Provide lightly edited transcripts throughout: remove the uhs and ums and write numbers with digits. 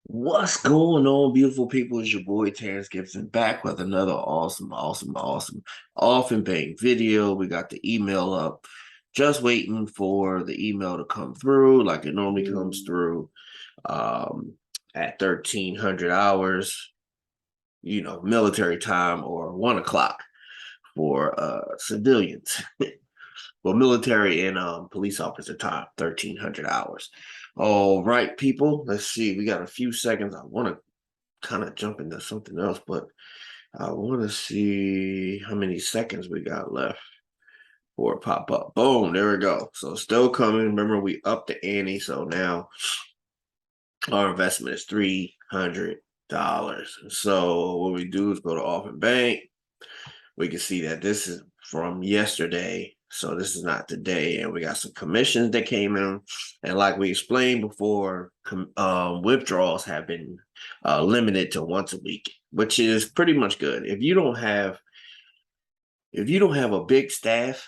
What's going on, beautiful people? It's your boy Terrence Gibson back with another awesome Aufinbank video. We got the email up, just waiting for the email to come through like it normally comes through um, at 1300 hours, military time, or 1 o'clock for civilians. Well, military and police officer time, 1300 hours. All right, people. Let's see. We got a few seconds. I want to kind of jump into something else, but I want to see how many seconds we got left for it pop up. Boom, there we go. So still coming. Remember, we upped the ante, so now our investment is $300. So what we do is go to Aufinbank. We can see that this is from yesterday. So this is not today. And we got some commissions that came in. And like we explained before, withdrawals have been limited to once a week, which is pretty much good. If you don't have a big staff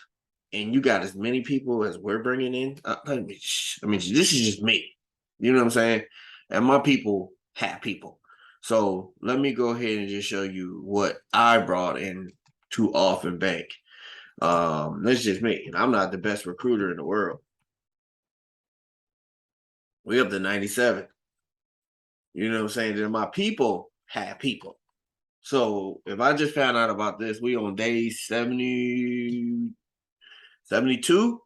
and you got as many people as we're bringing in, this is just me. You know what I'm saying? And my people have people. So let me go ahead and just show you what I brought in to Aufinbank. That's just me. And I'm not the best recruiter in the world. We up to 97. You know what I'm saying? Then my people have people. So if I just found out about this, we on day 70, 72.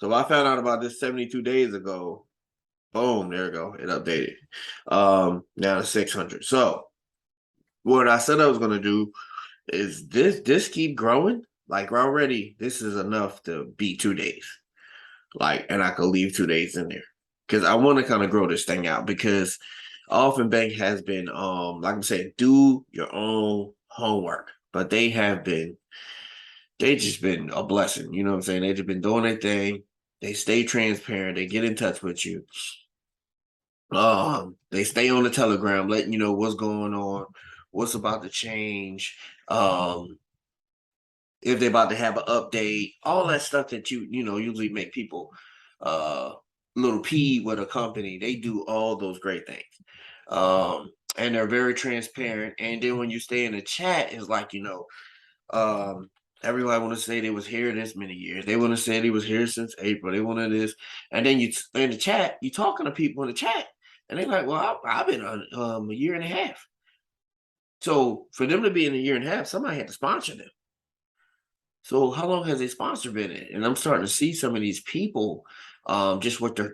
So if I found out about this 72 days ago, boom, there we go. It updated. Now to 600. So what I said I was gonna do is this keep growing. Like already, this is enough to be 2 days. Like, and I could leave 2 days in there because I want to kind of grow this thing out because Bank has been, like I'm saying, do your own homework, but they just been a blessing. You know what I'm saying? They just been doing their thing. They stay transparent. They get in touch with you. They stay on the Telegram, letting you know what's going on, what's about to change. If they're about to have an update, all that stuff that usually make people uh little peed with a company. They do all those great things. And they're very transparent. And then when you stay in the chat, it's like, everybody want to say they was here this many years. They want to say they was here since April. They wanted this. And then you in the chat, you talking to people in the chat, and they're like, well, I've been on a year and a half. So for them to be in a year and a half, somebody had to sponsor them. So how long has a sponsor been in? And I'm starting to see some of these people, just what they've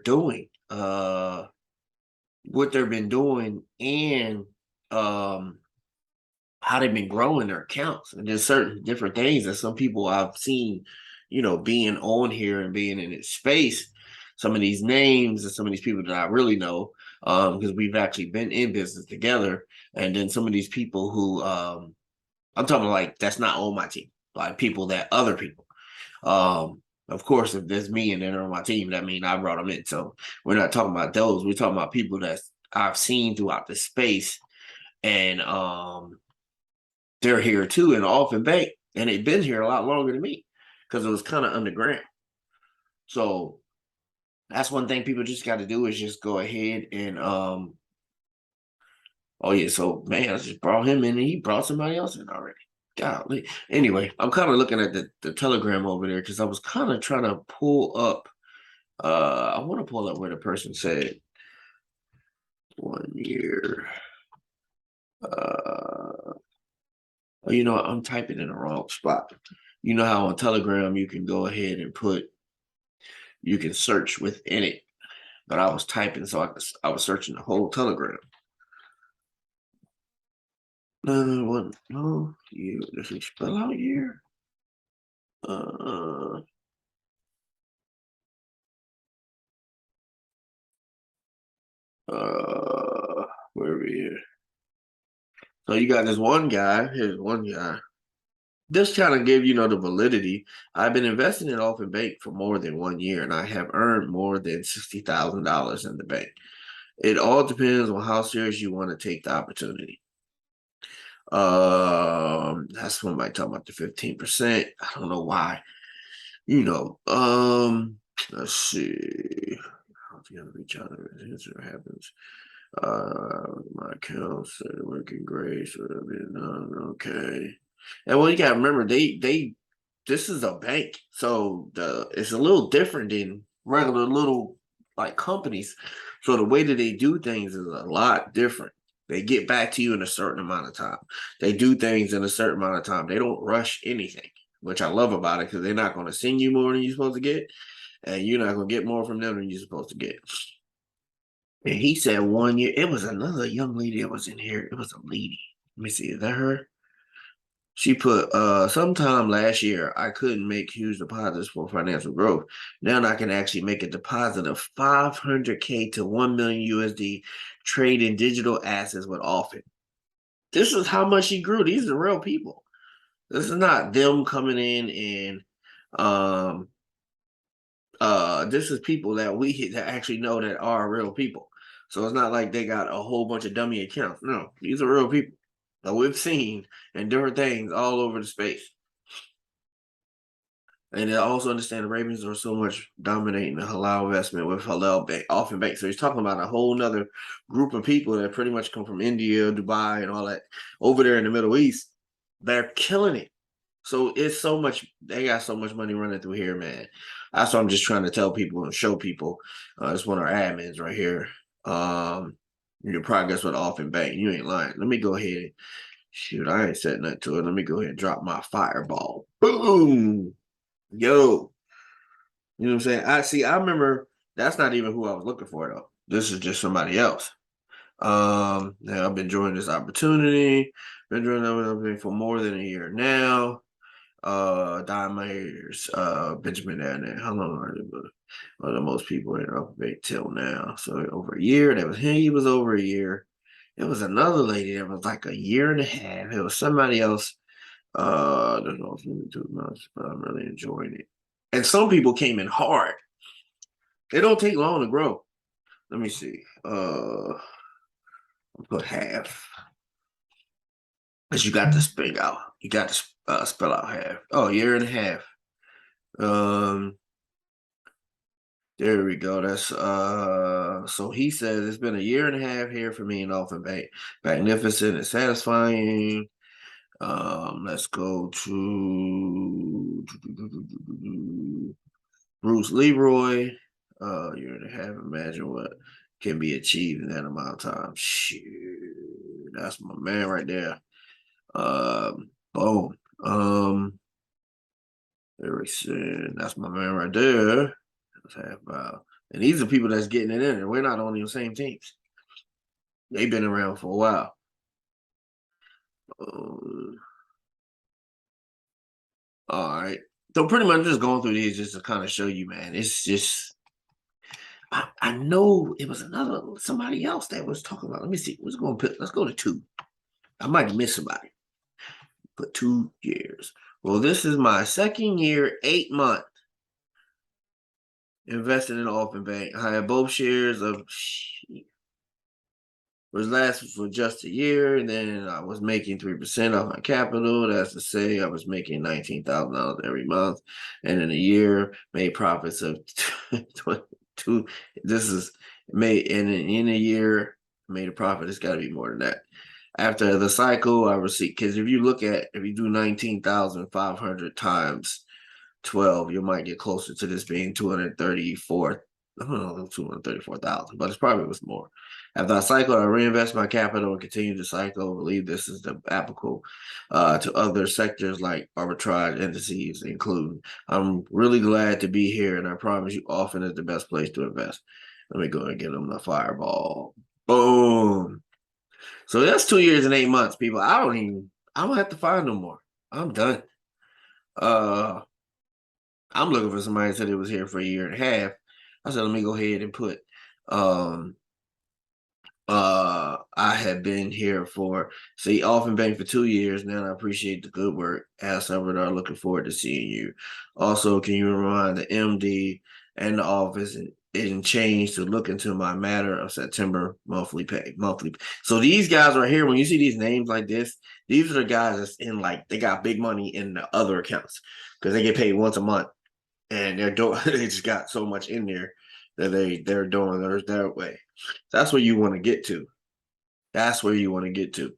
been doing, and um, how they've been growing their accounts. And there's certain different things that some people I've seen, being on here and being in this space. Some of these names and some of these people that I really know, because we've actually been in business together. And then some of these people who I'm talking like that's not on my team, like people that other people. Of course, if there's me and they're on my team, that means I brought them in. So we're not talking about those. We're talking about people that I've seen throughout the space, and they're here too in Aufinbank, and they've been here a lot longer than me because it was kind of underground. So that's one thing people just got to do is just go ahead and oh yeah, so man, I just brought him in and he brought somebody else in already. Golly. Anyway, I'm kind of looking at the telegram over there because I was kind of trying to pull up. I want to pull up where the person said 1 year. Uh, I'm typing in the wrong spot. You know how on Telegram you can go ahead and you can search within it, but I was typing, so I was searching the whole Telegram. No, you does it spell out here? Uh, where are we here? So you got this one guy. Here's one guy. This kind of give the validity. I've been investing in Open Bank for more than 1 year, and I have earned more than $60,000 in the bank. It all depends on how serious you want to take the opportunity. That's when I talk about the 15%. I don't know why. Let's see. How do you reach out? What happens? My account said working great, so it'll be done. Okay. And well, you gotta remember they this is a bank, so it's a little different than regular little like companies. So the way that they do things is a lot different. They get back to you in a certain amount of time. They do things in a certain amount of time. They don't rush anything, which I love about it because they're not going to send you more than you're supposed to get, and you're not going to get more from them than you're supposed to get. And he said 1 year. It was another young lady that was in here. It was a lady. Let me see. Is that her? She put sometime last year I couldn't make huge deposits for financial growth. Now I can actually make a deposit of 500K to 1 million USD trading digital assets with Aufinbank. This is how much she grew. These are real people. This is not them coming in and this is people that we that actually know that are real people. So it's not like they got a whole bunch of dummy accounts. No, these are real people that we've seen and different things all over the space. And I also understand the Ravens are so much dominating the halal investment with halal bank, Aufinbank. So he's talking about a whole nother group of people that pretty much come from India, Dubai, and all that over there in the Middle East. They're killing it. So it's so much. They got so much money running through here, man. That's what I'm just trying to tell people and show people. It's one of our admins right here. Your progress with Aufinbank. You ain't lying. Let me go ahead. Shoot, I ain't said nothing to it. Let me go ahead and drop my fireball. Boom. Yo, you know what I'm saying? I remember that's not even who I was looking for though. This is just somebody else. Now I've been enjoying this opportunity, been doing everything for more than a year now. Don Myers, Benjamin Adnet. How long are they? Well, the most people in Aufinbank till now. So over a year. That was him. He was over a year. It was another lady that was like a year and a half. It was somebody else. There's no 2 months, but I'm really enjoying it. And some people came in hard. It don't take long to grow. Let me see. I'll put half. Because you got to spell out. You got to spell out half. Oh, year and a half. Um, there we go. That's so he says it's been a year and a half here for me in Aufinbank. Magnificent and satisfying. Let's go to Bruce Leroy. Year and a half. Imagine what can be achieved in that amount of time. Shoot, that's my man right there. Boom. Erickson, that's my man right there. That's half mile. And these are people that's getting it in, and we're not on the same teams. They've been around for a while. All right. So pretty much just going through these just to kind of show you, man. It's just I know it was somebody else that was talking about. Let me see. Let's go to 2. I might have missed somebody. Put 2 years. Well, this is my second year, 8 month invested in Aufinbank. I had both shares of was last for just a year, and then I was making 3% off my capital. That's to say, I was making $19,000 every month, and in a year made profits of 22. This is made in a year made a profit. It's got to be more than that. After the cycle, I received because if you do 19,500 times 12, you might get closer to this being 234. I don't know, 234,000, but it probably was more. After I cycle, I reinvest my capital and continue to cycle. I believe this is applicable to other sectors like arbitrage indices, including. I'm really glad to be here, and I promise you, Aufinbank is the best place to invest. Let me go and get them the fireball. Boom. So that's 2 years and 8 months, people. I don't have to find no more. I'm done. I'm looking for somebody that said it was here for a year and a half. I said, let me go ahead and put I have been here for Aufinbank for 2 years now. And I appreciate the good work. As Salvador, looking forward to seeing you. Also, can you remind the MD and the office and change to look into my matter of September monthly pay? So these guys right here, when you see these names like this, these are the guys that's in they got big money in the other accounts because they get paid once a month, and they're doing they just got so much in there that they're doing theirs their way. That's where you want to get to. That's where you want to get to.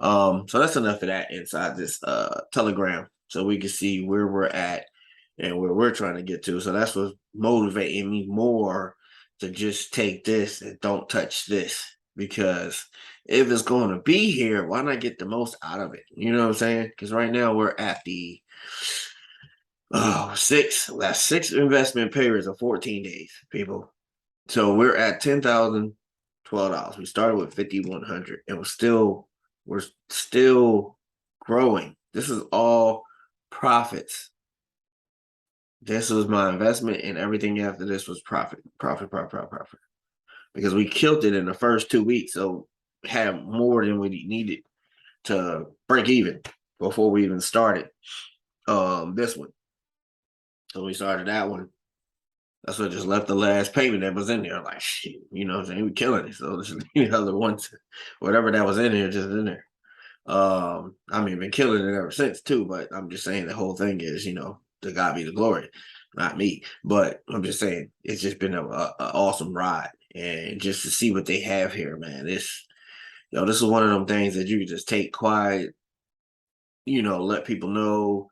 So that's enough of that inside this Telegram, so we can see where we're at and where we're trying to get to. So that's what's motivating me more to just take this and don't touch this. Because if it's going to be here, why not get the most out of it? You know what I'm saying? Because right now we're at the last six investment periods of 14 days, people. So we're at $10,012. We started with 5,100, and we're still growing. This is all profits. This was my investment, and everything after this was profit. Because we killed it in the first 2 weeks, so had more than we needed to break even before we even started this one. So we started that one. That's what just left the last payment that was in there. Like, shit, you know what I'm saying? We killing it. So there's the other ones, whatever that was in there, just in there. I mean, been killing it ever since too, but I'm just saying the whole thing is, to God be the glory, not me. But I'm just saying it's just been a awesome ride. And just to see what they have here, man, this is one of them things that you can just take quiet, let people know,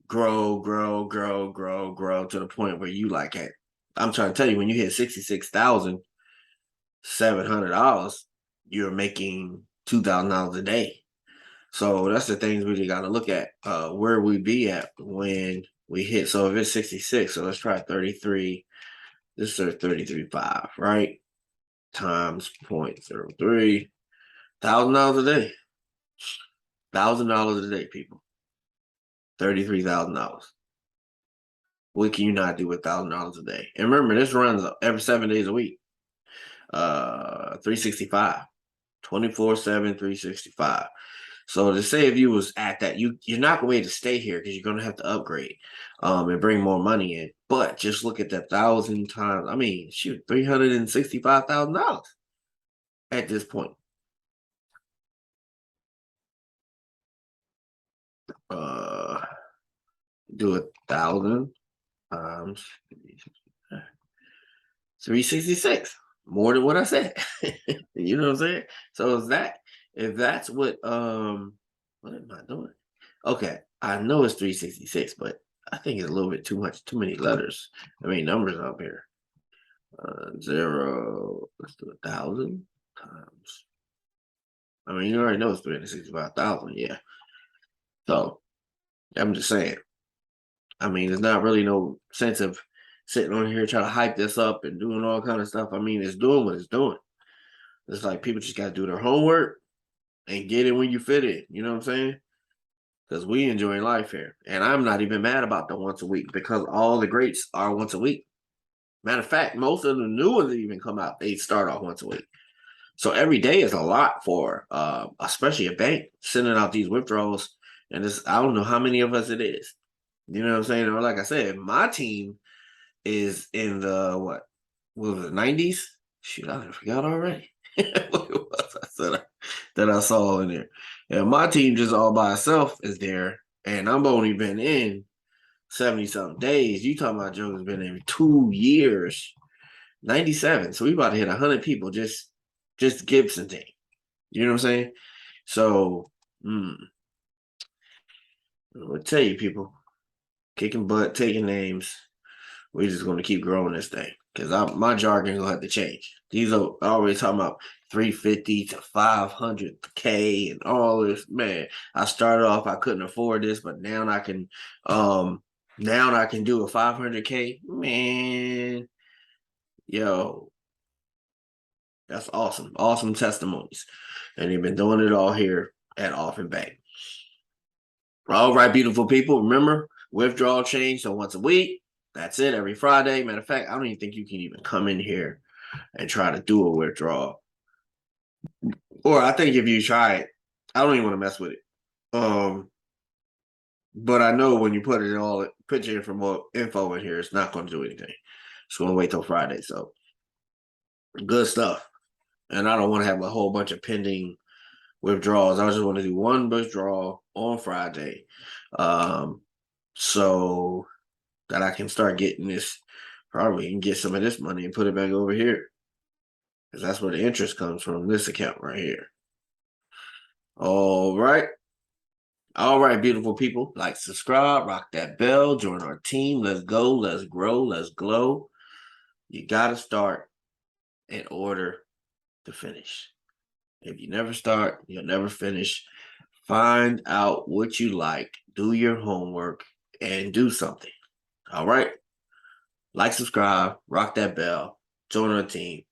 grow to the point where you like it. I'm trying to tell you, when you hit $66,700, you're making $2,000 a day. So that's the things we got to look at. Where we be at when we hit. So if it's 66, so let's try 33. This is 33.5, right? Times 0.03. $1,000 a day. $1,000 a day, people. $33,000. What can you not do with $1,000 a day? And remember, this runs every 7 days a week. 365. 24/7, 365. So to say if you was at that, you're not going to be able to stay here because you're going to have to upgrade and bring more money in. But just look at that 1,000 times. I mean, shoot, $365,000 at this point. Do 1,000 times 366. More than what I said. You know what I'm saying? So if that's what am I doing? Okay, I know it's 366, but I think it's a little bit too many letters. Numbers up here. Zero, let's do 1,000 times. You already know it's 365,000, yeah. So I'm just saying. There's not really no sense of sitting on here trying to hype this up and doing all kind of stuff. It's doing what it's doing. It's like people just got to do their homework and get it when you fit in. You know what I'm saying? Because we enjoy life here. And I'm not even mad about the once a week because all the greats are once a week. Matter of fact, most of the new ones that even come out, they start off once a week. So every day is a lot for especially a bank sending out these withdrawals. And I don't know how many of us it is. You know what I'm saying? Or like I said, my team is in the what was it, 90s? Shoot, I forgot already. What it was that I saw in there. And my team just all by itself is there, and I've only been in 70 something days. You talking about Joe's been in 2 years, 97. So we about to hit 100 people just Gibson team. You know what I'm saying? So I'll tell you, people, kicking butt, taking names. We're just going to keep growing this thing because my jargon gonna have to change. These are always talking about 350 to 500K and all this. Man, I started off, I couldn't afford this, but now I can do a 500K. Man, yo, that's awesome. Awesome testimonies. And they've been doing it all here at Aufinbank. All right, beautiful people. Remember, withdrawal change. So once a week, that's it, every Friday. Matter of fact, I don't even think you can even come in here and try to do a withdrawal. Or I think if you try it, I don't even want to mess with it. But I know when you put your info in here, it's not going to do anything. It's going to wait till Friday. So good stuff. And I don't want to have a whole bunch of pending withdrawals. I just want to do one withdrawal on Friday. So that I can start getting this, probably, and get some of this money and put it back over here. because that's where the interest comes from, this account right here. All right. All right, beautiful people. Like, subscribe, rock that bell, join our team. Let's go, let's grow, let's glow. You got to start in order to finish. If you never start, you'll never finish. Find out what you like, do your homework, and do something. All right? Like, subscribe, rock that bell, join our team.